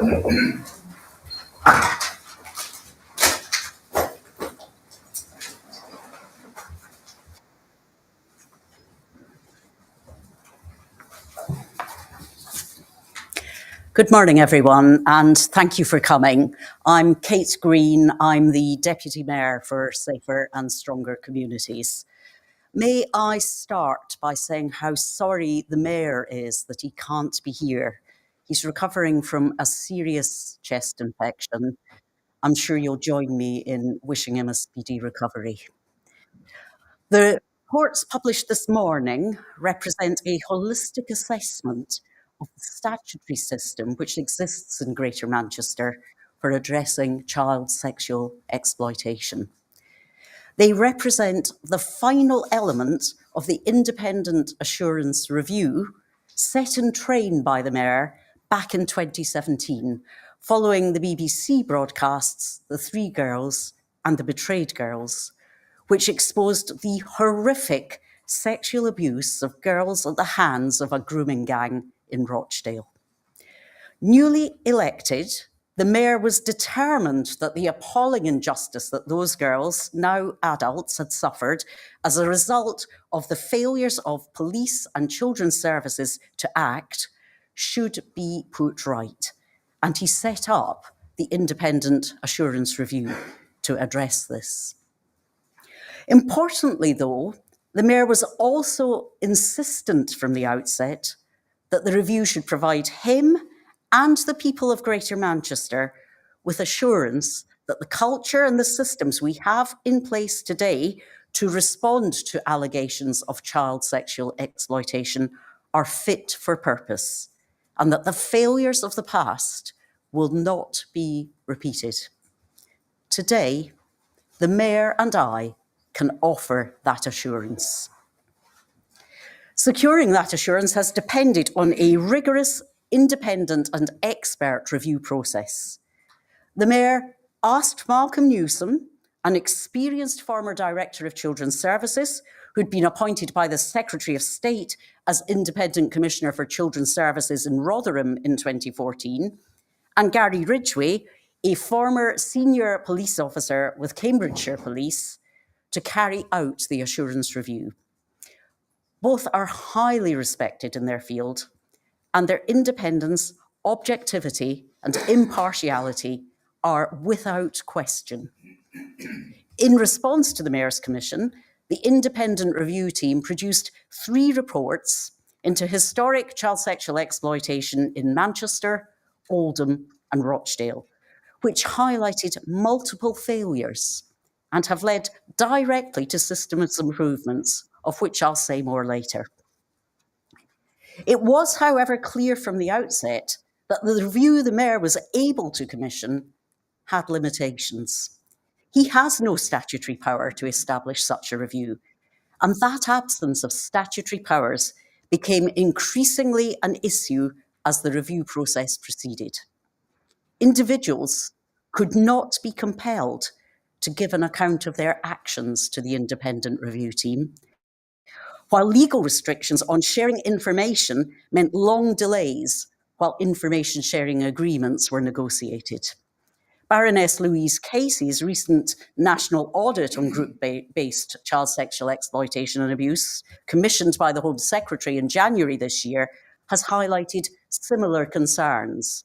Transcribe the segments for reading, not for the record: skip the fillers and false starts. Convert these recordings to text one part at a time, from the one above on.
Good morning, everyone, and thank you for coming. I'm Kate Green. I'm the Deputy Mayor for Safer and Stronger Communities. May I start by saying how sorry the Mayor is that he can't be here. He's recovering from a serious chest infection. I'm sure you'll join me in wishing him a speedy recovery. The reports published this morning represent a holistic assessment of the statutory system which exists in Greater Manchester for addressing child sexual exploitation. They represent the final element of the independent assurance review set in train by the Mayor back in 2017, following the BBC broadcasts The Three Girls and The Betrayed Girls, which exposed the horrific sexual abuse of girls at the hands of a grooming gang in Rochdale. Newly elected, the Mayor was determined that the appalling injustice that those girls, now adults, had suffered as a result of the failures of police and children's services to act should be put right. And he set up the Independent Assurance Review to address this. Importantly, though, the Mayor was also insistent from the outset that the review should provide him and the people of Greater Manchester with assurance that the culture and the systems we have in place today to respond to allegations of child sexual exploitation are fit for purpose, and that the failures of the past will not be repeated. Today, the Mayor and I can offer that assurance. Securing that assurance has depended on a rigorous, independent and expert review process. The Mayor asked Malcolm Newsome, an experienced former Director of Children's Services, who'd been appointed by the Secretary of State as Independent Commissioner for Children's Services in Rotherham in 2014, and Gary Ridgway, a former senior police officer with Cambridgeshire Police, to carry out the assurance review. Both are highly respected in their field, and their independence, objectivity, and impartiality are without question. In response to the Mayor's Commission, the independent review team produced 3 reports into historic child sexual exploitation in Manchester, Oldham, and Rochdale, which highlighted multiple failures and have led directly to systems improvements, of which I'll say more later. It was, however, clear from the outset that the review the Mayor was able to commission had limitations. He has no statutory power to establish such a review, and that absence of statutory powers became increasingly an issue as the review process proceeded. Individuals could not be compelled to give an account of their actions to the independent review team, while legal restrictions on sharing information meant long delays while information sharing agreements were negotiated. Baroness Louise Casey's recent national audit on group-based child sexual exploitation and abuse, commissioned by the Home Secretary in January this year, has highlighted similar concerns.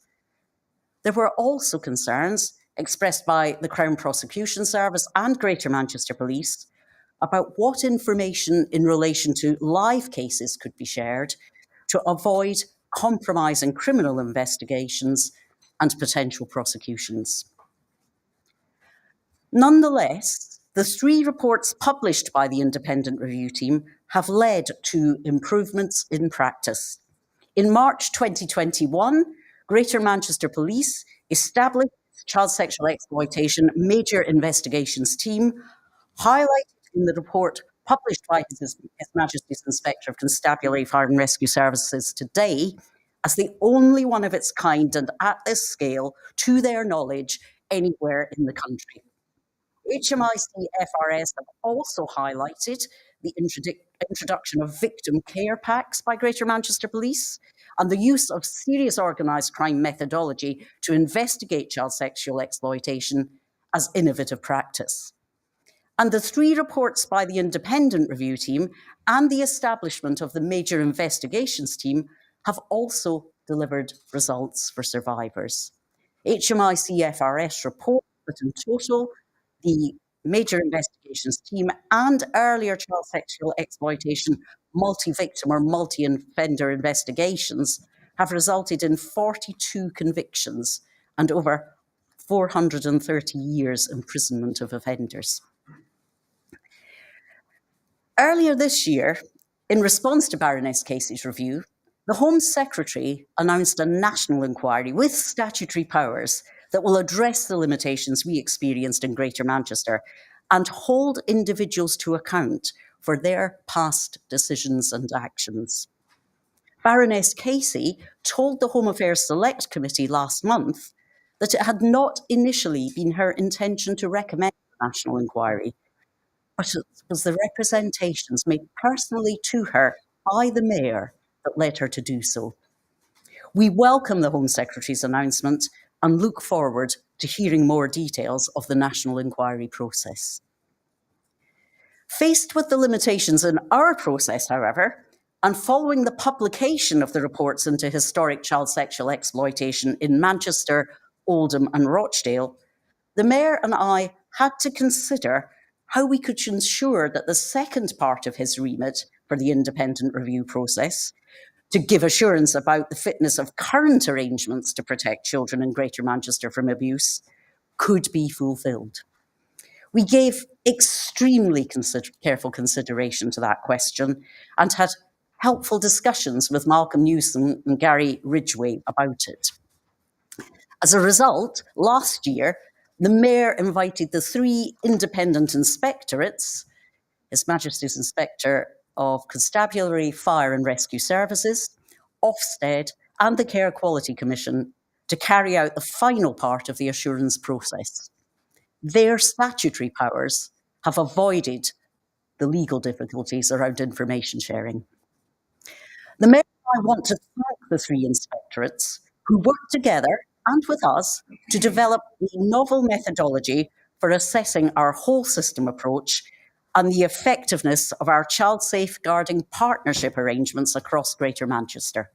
There were also concerns expressed by the Crown Prosecution Service and Greater Manchester Police about what information in relation to live cases could be shared to avoid compromising criminal investigations and potential prosecutions. Nonetheless, the 3 reports published by the independent review team have led to improvements in practice. In March 2021, Greater Manchester Police established Child Sexual Exploitation Major Investigations Team, highlighted in the report published by His Majesty's Inspector of Constabulary Fire and Rescue Services today as the only one of its kind and at this scale, to their knowledge, anywhere in the country. HMIC FRS have also highlighted the introduction of victim care packs by Greater Manchester Police, and the use of serious organised crime methodology to investigate child sexual exploitation as innovative practice. And the 3 reports by the independent review team and the establishment of the major investigations team have also delivered results for survivors. HMIC FRS report that in total, the major investigations team and earlier child sexual exploitation multi-victim or multi-offender investigations have resulted in 42 convictions and over 430 years imprisonment of offenders. Earlier this year, in response to Baroness Casey's review, the Home Secretary announced a national inquiry with statutory powers that will address the limitations we experienced in Greater Manchester and hold individuals to account for their past decisions and actions. Baroness Casey told the Home Affairs Select Committee last month that it had not initially been her intention to recommend a national inquiry, but it was the representations made personally to her by the Mayor that led her to do so. We welcome the Home Secretary's announcement and look forward to hearing more details of the national inquiry process. Faced with the limitations in our process, however, and following the publication of the reports into historic child sexual exploitation in Manchester, Oldham and Rochdale, the Mayor and I had to consider how we could ensure that the second part of his remit for the independent review process, to give assurance about the fitness of current arrangements to protect children in Greater Manchester from abuse, could be fulfilled. We gave extremely careful consideration to that question and had helpful discussions with Malcolm Newsom and Gary Ridgway about it. As a result, last year, the Mayor invited the 3 independent inspectorates, His Majesty's Inspector of Constabulary, Fire and Rescue Services, Ofsted and the Care Quality Commission to carry out the final part of the assurance process. Their statutory powers have avoided the legal difficulties around information sharing. The Mayor and I want to thank the 3 inspectorates who worked together and with us to develop a novel methodology for assessing our whole system approach and the effectiveness of our child safeguarding partnership arrangements across Greater Manchester.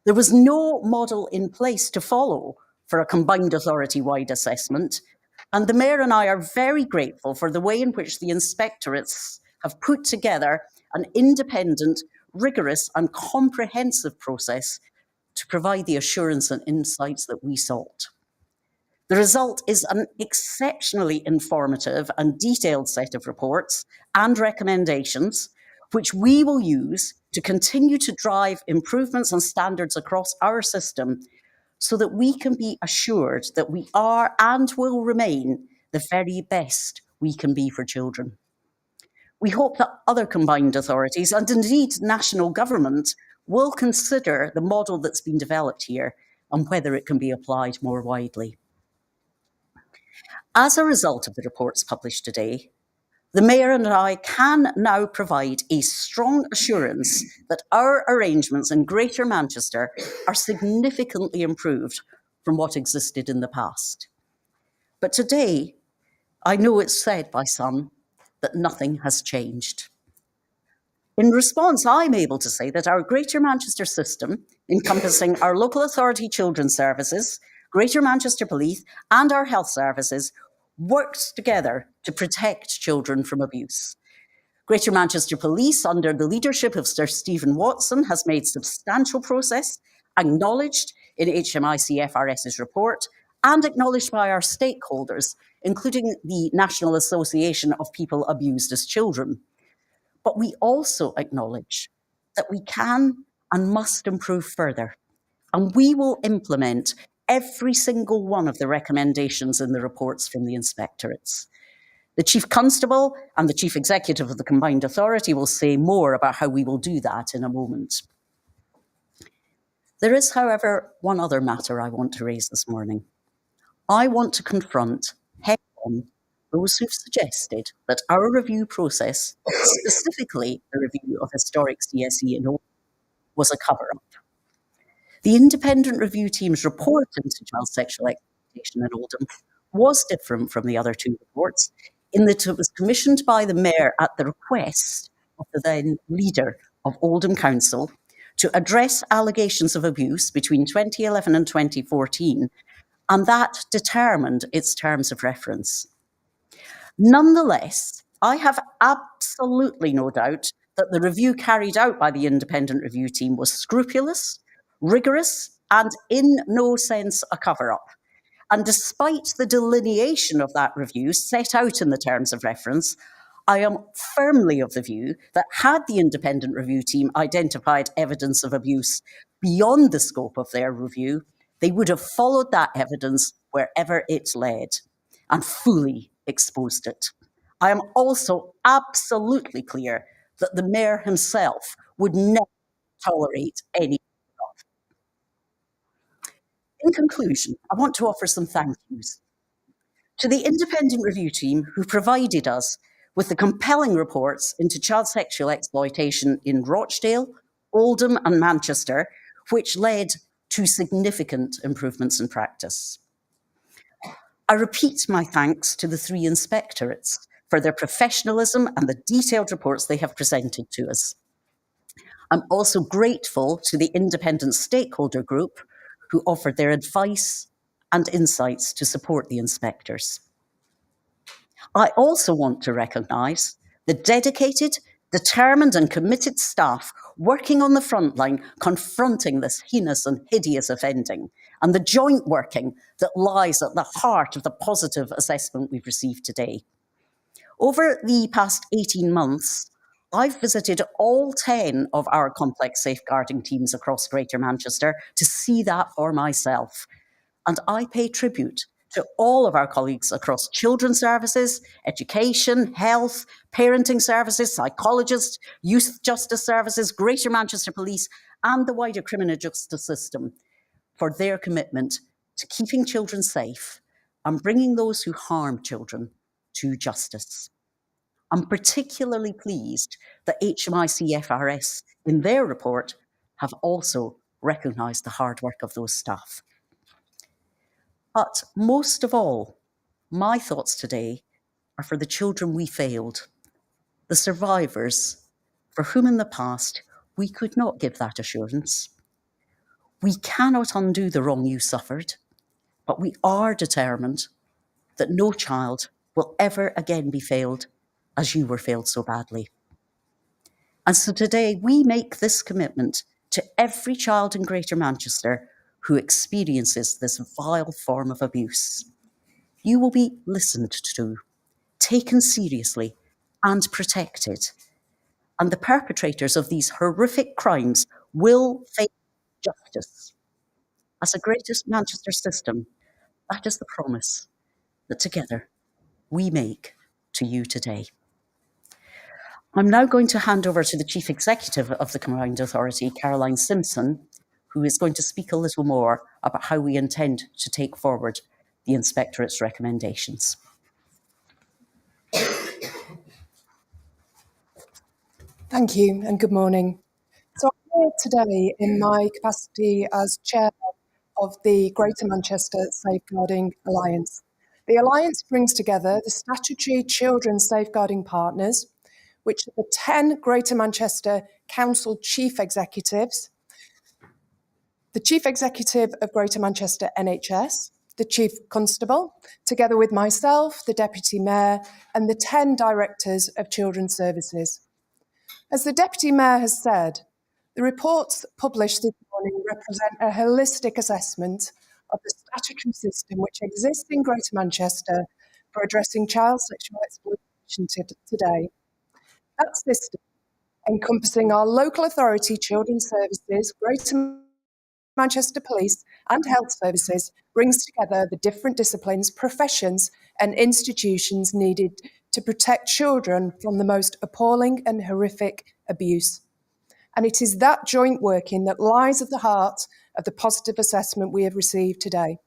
There was no model in place to follow for a combined authority-wide assessment, and the Mayor and I are very grateful for the way in which the inspectorates have put together an independent, rigorous and comprehensive process to provide the assurance and insights that we sought. The result is an exceptionally informative and detailed set of reports and recommendations, which we will use to continue to drive improvements and standards across our system so that we can be assured that we are and will remain the very best we can be for children. We hope that other combined authorities and indeed national government will consider the model that's been developed here and whether it can be applied more widely. As a result of the reports published today, the Mayor and I can now provide a strong assurance that our arrangements in Greater Manchester are significantly improved from what existed in the past. But today, I know it's said by some that nothing has changed. In response, I'm able to say that our Greater Manchester system, encompassing our local authority children's services, Greater Manchester Police and our health services, works together to protect children from abuse. Greater Manchester Police, under the leadership of Sir Stephen Watson, has made substantial progress, acknowledged in HMIC FRS's report and acknowledged by our stakeholders, including the National Association of People Abused as Children. But we also acknowledge that we can and must improve further, and we will implement every single one of the recommendations in the reports from the inspectorates. The Chief Constable and the Chief Executive of the Combined Authority will say more about how we will do that in a moment. There is, however, one other matter I want to raise this morning. I want to confront head-on those who've suggested that our review process, specifically the review of historic CSE in Oldham, was a cover-up. The independent review team's report into child sexual exploitation in Oldham was different from the other two reports in that it was commissioned by the Mayor at the request of the then leader of Oldham Council to address allegations of abuse between 2011 and 2014, and that determined its terms of reference. Nonetheless, I have absolutely no doubt that the review carried out by the independent review team was scrupulous, rigorous, and in no sense a cover-up. And despite the delineation of that review set out in the terms of reference, I am firmly of the view that had the independent review team identified evidence of abuse beyond the scope of their review, they would have followed that evidence wherever it led and fully exposed it. I am also absolutely clear that the Mayor himself would never tolerate any. In conclusion, I want to offer some thank yous to the independent review team who provided us with the compelling reports into child sexual exploitation in Rochdale, Oldham and Manchester, which led to significant improvements in practice. I repeat my thanks to the three inspectorates for their professionalism and the detailed reports they have presented to us. I'm also grateful to the independent stakeholder group who offered their advice and insights to support the inspectors. I also want to recognise the dedicated, determined and committed staff working on the front line confronting this heinous and hideous offending, and the joint working that lies at the heart of the positive assessment we've received today. Over the past 18 months, I've visited all 10 of our complex safeguarding teams across Greater Manchester to see that for myself. And I pay tribute to all of our colleagues across children's services, education, health, parenting services, psychologists, youth justice services, Greater Manchester Police, and the wider criminal justice system for their commitment to keeping children safe and bringing those who harm children to justice. I'm particularly pleased that HMIC FRS, in their report, have also recognised the hard work of those staff. But most of all, my thoughts today are for the children we failed, the survivors for whom in the past we could not give that assurance. We cannot undo the wrong you suffered, but we are determined that no child will ever again be failed as you were failed so badly. And so today we make this commitment to every child in Greater Manchester who experiences this vile form of abuse. You will be listened to, taken seriously, and protected. And the perpetrators of these horrific crimes will face justice. As a Greater Manchester system, that is the promise that together we make to you today. I'm now going to hand over to the Chief Executive of the Combined Authority, Caroline Simpson, who is going to speak a little more about how we intend to take forward the Inspectorate's recommendations. Thank you and good morning. So I'm here today in my capacity as Chair of the Greater Manchester Safeguarding Alliance. The Alliance brings together the statutory children's safeguarding partners, which are the 10 Greater Manchester Council Chief Executives, the Chief Executive of Greater Manchester NHS, the Chief Constable, together with myself, the Deputy Mayor, and the 10 Directors of Children's Services. As the Deputy Mayor has said, the reports published this morning represent a holistic assessment of the statutory system which exists in Greater Manchester for addressing child sexual exploitation today. That system, encompassing our local authority children's services, Greater Manchester Police and Health Services, brings together the different disciplines, professions and institutions needed to protect children from the most appalling and horrific abuse. And it is that joint working that lies at the heart of the positive assessment we have received today.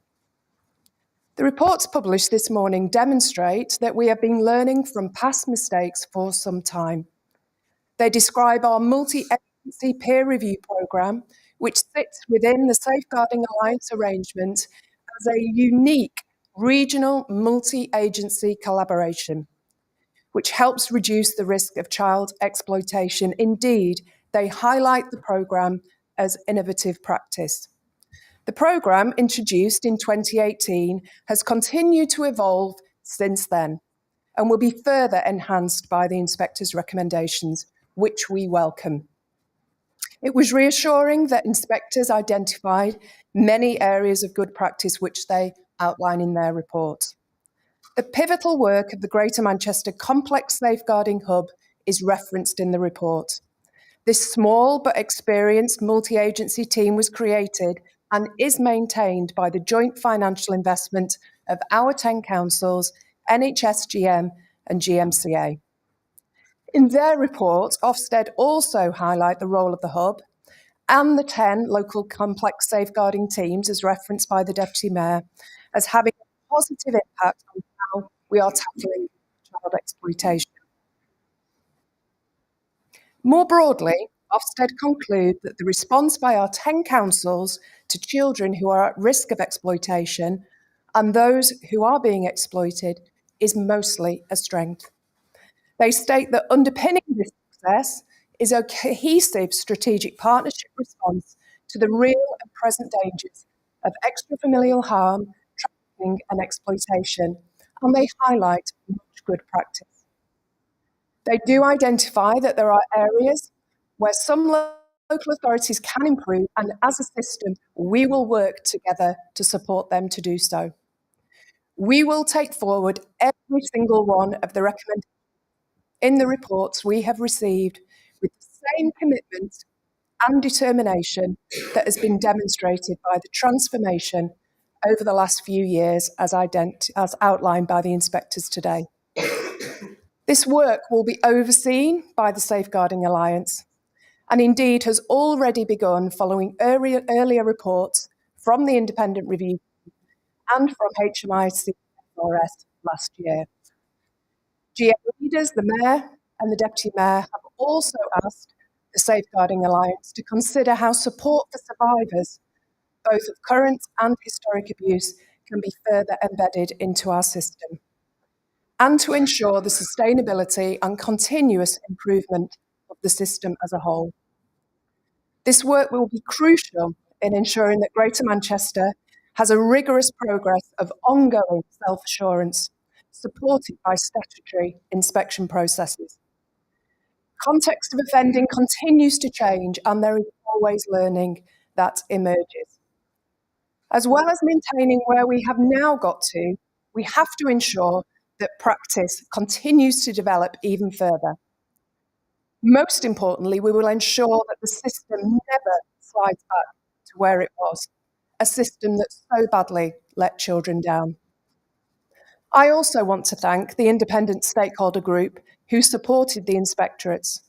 The reports published this morning demonstrate that we have been learning from past mistakes for some time. They describe our multi-agency peer review programme, which sits within the Safeguarding Alliance arrangement as a unique regional multi-agency collaboration, which helps reduce the risk of child exploitation. Indeed, they highlight the programme as innovative practice. The programme, introduced in 2018, has continued to evolve since then and will be further enhanced by the inspector's recommendations, which we welcome. It was reassuring that inspectors identified many areas of good practice which they outline in their report. The pivotal work of the Greater Manchester Complex Safeguarding Hub is referenced in the report. This small but experienced multi-agency team was created and is maintained by the joint financial investment of our 10 councils, NHSGM and GMCA. In their report, Ofsted also highlight the role of the hub and the 10 local complex safeguarding teams, as referenced by the Deputy Mayor, as having a positive impact on how we are tackling child exploitation. More broadly, Ofsted conclude that the response by our 10 councils to children who are at risk of exploitation and those who are being exploited is mostly a strength. They state that underpinning this success is a cohesive strategic partnership response to the real and present dangers of extrafamilial harm, trafficking and exploitation, and they highlight much good practice. They do identify that there are areas where some local authorities can improve, and as a system, we will work together to support them to do so. We will take forward every single one of the recommendations in the reports we have received with the same commitment and determination that has been demonstrated by the transformation over the last few years as outlined by the inspectors today. This work will be overseen by the Safeguarding Alliance and indeed has already begun following earlier reports from the independent review and from HMIC FRS last year. GM leaders, the Mayor and the Deputy Mayor have also asked the Safeguarding Alliance to consider how support for survivors, both of current and historic abuse, can be further embedded into our system, and to ensure the sustainability and continuous improvement of the system as a whole. This work will be crucial in ensuring that Greater Manchester has a rigorous progress of ongoing self-assurance, supported by statutory inspection processes. Context of offending continues to change, and there is always learning that emerges. As well as maintaining where we have now got to, we have to ensure that practice continues to develop even further. Most importantly, we will ensure that the system never slides back to where it was, a system that so badly let children down. I also want to thank the independent stakeholder group who supported the inspectorates.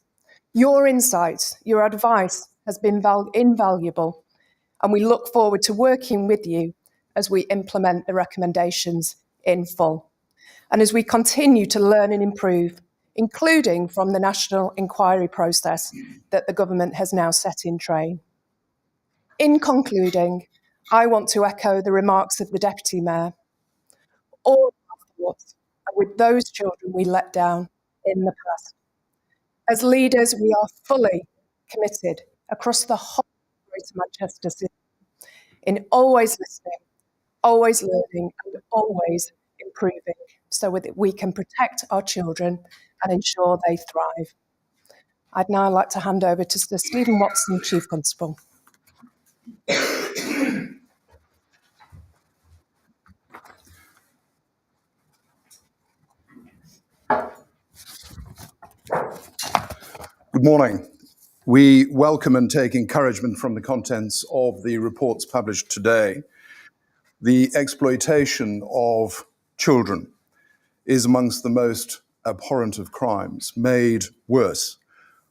Your insights, your advice has been invaluable, and we look forward to working with you as we implement the recommendations in full, and as we continue to learn and improve, including from the national inquiry process that the government has now set in train. In concluding, I want to echo the remarks of the Deputy Mayor. All of us are with those children we let down in the past. As leaders, we are fully committed across the whole Greater Manchester system in always listening, always learning, and always improving so that we can protect our children and ensure they thrive. I'd now like to hand over to Sir Stephen Watson, Chief Constable. Good morning. We welcome and take encouragement from the contents of the reports published today. The exploitation of children is amongst the most abhorrent of crimes, made worse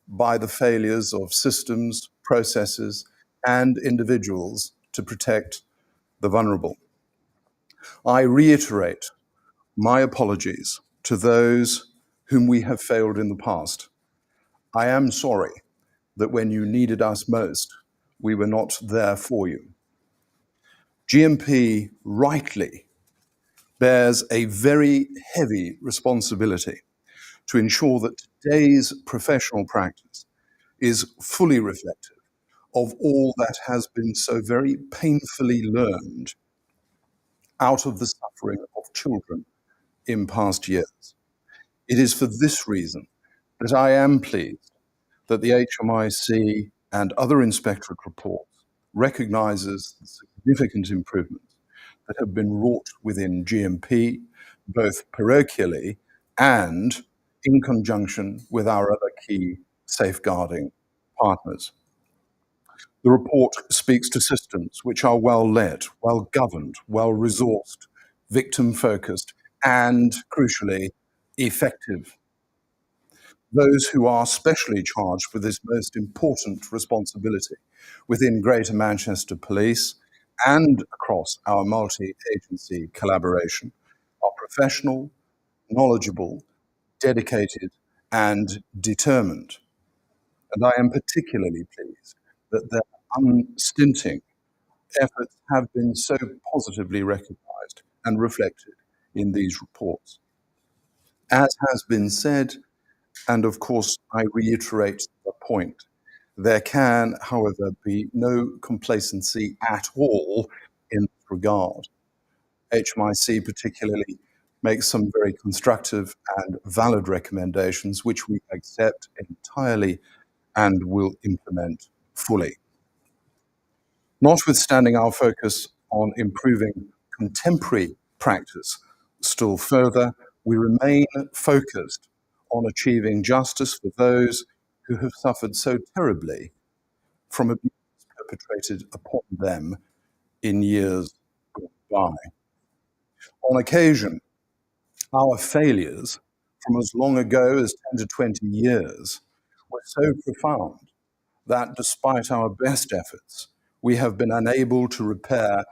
by the failures of systems, processes, and individuals to protect the vulnerable. I reiterate my apologies to those whom we have failed in the past. I am sorry that when you needed us most, we were not there for you. GMP rightly bears a very heavy responsibility to ensure that today's professional practice is fully reflective of all that has been so very painfully learned out of the suffering of children in past years. It is for this reason that I am pleased that the HMIC and other inspectorate reports recognises the significant improvements that have been wrought within GMP, both parochially and in conjunction with our other key safeguarding partners. The report speaks to systems which are well led, well governed, well resourced, victim focused, and crucially, effective. Those who are specially charged with this most important responsibility within Greater Manchester Police and across our multi-agency collaboration are professional, knowledgeable, dedicated, and determined. And I am particularly pleased that their unstinting efforts have been so positively recognised and reflected in these reports. As has been said, and of course I reiterate the point, there can, however, be no complacency at all in this regard. HMIC particularly makes some very constructive and valid recommendations which we accept entirely and will implement fully. Notwithstanding our focus on improving contemporary practice still further, we remain focused on achieving justice for those who have suffered so terribly from abuse perpetrated upon them in years gone by. On occasion, our failures from as long ago as 10 to 20 years were so profound that despite our best efforts, we have been unable to repair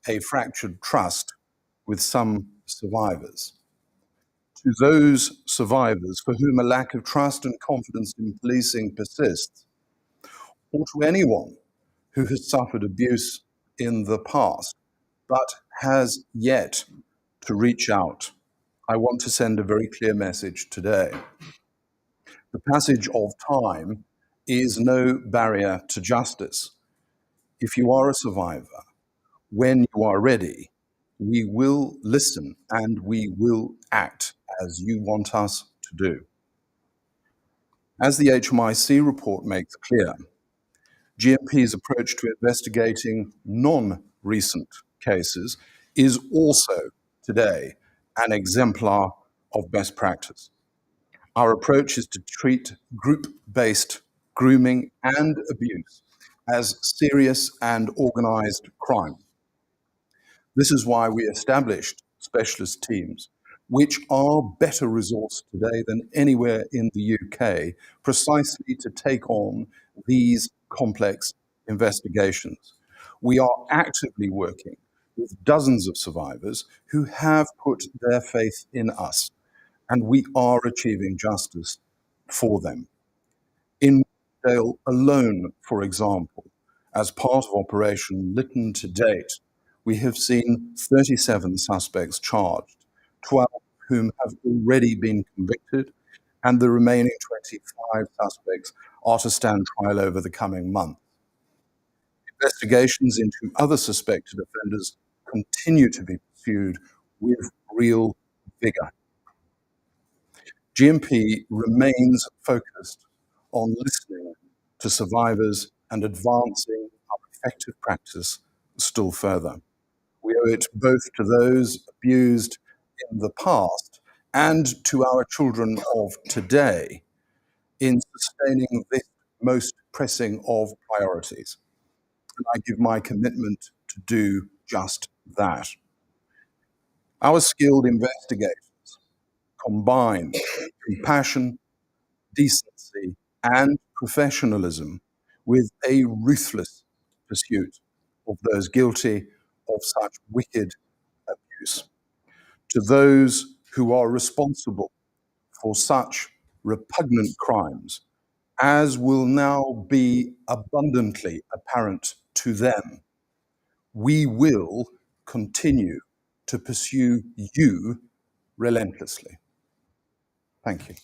a fractured trust with some survivors. To those survivors for whom a lack of trust and confidence in policing persists, or to anyone who has suffered abuse in the past but has yet to reach out, I want to send a very clear message today. The passage of time is no barrier to justice. If you are a survivor, when you are ready, we will listen and we will act as you want us to do. As the HMIC report makes clear, GMP's approach to investigating non-recent cases is also today an exemplar of best practice. Our approach is to treat group-based grooming and abuse as serious and organized crime. This is why we established specialist teams, which are better resourced today than anywhere in the UK, precisely to take on these complex investigations. We are actively working with dozens of survivors who have put their faith in us, and we are achieving justice for them. In Dale alone, for example, as part of Operation Lytton to date, we have seen 37 suspects charged, 12 of whom have already been convicted, and the remaining 25 suspects are to stand trial over the coming month. Investigations into other suspected offenders continue to be pursued with real vigour. GMP remains focused on listening to survivors and advancing our effective practice still further. We owe it both to those abused in the past and to our children of today in sustaining this most pressing of priorities. And I give my commitment to do just that. Our skilled investigators combine compassion, decency, and professionalism with a ruthless pursuit of those guilty of such wicked abuse. abuse. To those who are responsible for such repugnant crimes, as will now be abundantly apparent to them, we will continue to pursue you relentlessly. Thank you.